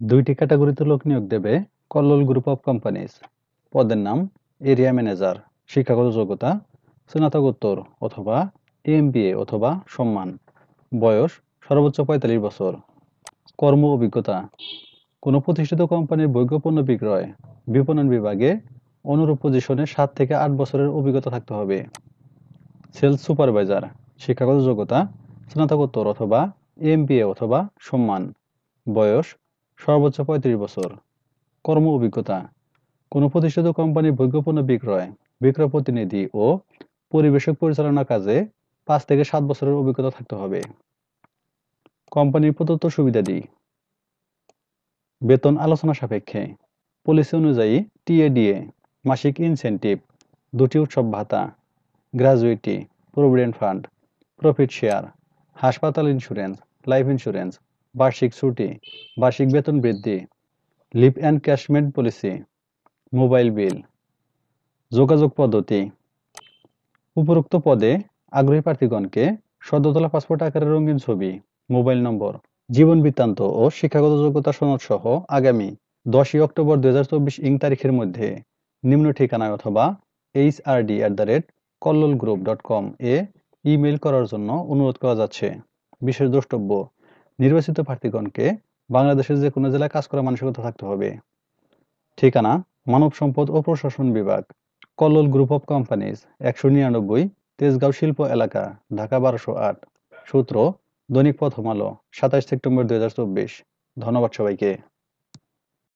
দুইটি ক্যাটাগরিতে লোক নিয়োগ দেবে কল্লোল গ্রুপ অফ কোম্পানিজ। পদের নাম এরিয়া ম্যানেজার। শিক্ষাগত যোগ্যতা স্নাতকোত্তর অথবা এমবিএ অথবা সম্মান। বয়স সর্বোচ্চ ৪৫ বছর। কর্ম অভিজ্ঞতা কোনো প্রতিষ্ঠিত কোম্পানির বৈজ্ঞ পণ্য বিক্রয় বিপণন বিভাগে অনুরূপ পজিশনে ৭ থেকে ৮ বছরের অভিজ্ঞতা থাকতে হবে। Sales supervisor. শিক্ষাগত যোগ্যতা স্নাতকোত্তর অথবা এমবিএ অথবা সম্মান। বয়স সর্বোচ্চ ৩৫ বছর। কর্ম অভিজ্ঞতা কোনো প্রতিষ্ঠিত কোম্পানির বৈজ্ঞাপন্য বিক্রয় বিক্রয় প্রতিনিধি ও পরিবেশক পরিচালনা কাজে ৫ থেকে ৭ বছরের অভিজ্ঞতা থাকতে হবে। কোম্পানির প্রদত্ত সুবিধাদি: বেতন আলোচনা সাপেক্ষে, পলিসি অনুযায়ী টিএডিএ, মাসিক ইনসেনটিভ, ২টি উৎসব ভাতা, gratuity, provident fund, profit share, হাসপাতাল ইন্স্যুরেন্স, লাইফ ইন্স্যুরেন্স, বার্ষিক ছুটি, বার্ষিক বেতন বৃদ্ধি, leave encashment policy, mobile bill. যোগাযোগ পদ্ধতি: উপরোক্ত পদে আগ্রহী প্রার্থীগণকে সদ্য তোলা পাসপোর্ট আকারের রঙিন ছবি, মোবাইল নম্বর, জীবন বৃত্তান্ত ও শিক্ষাগত যোগ্যতা সনদ সহ আগামী ১০ই অক্টোবর ২০২৪ ইং তারিখের মধ্যে নিম্ন ঠিকানায় অথবা hrd@kollolgroup.com এ ইমেইল করার জন্য অনুরোধ করা যাচ্ছে। বিশেষ দ্রষ্টব্য: নির্বাচিত প্রার্থীগণকে বাংলাদেশের যে কোনো জেলায় কাজ করার মানসিকতা থাকতে হবে। ঠিকানা: মানব সম্পদ ও প্রশাসন বিভাগ, Kallol group of companies, ১৯৯ Tejgaon শিল্প এলাকা, ঢাকা ১২০৮। সূত্র: দৈনিক প্রথম আলো, ২৭ সেপ্টেম্বর ২০২৪। ধন্যবাদ সবাইকে।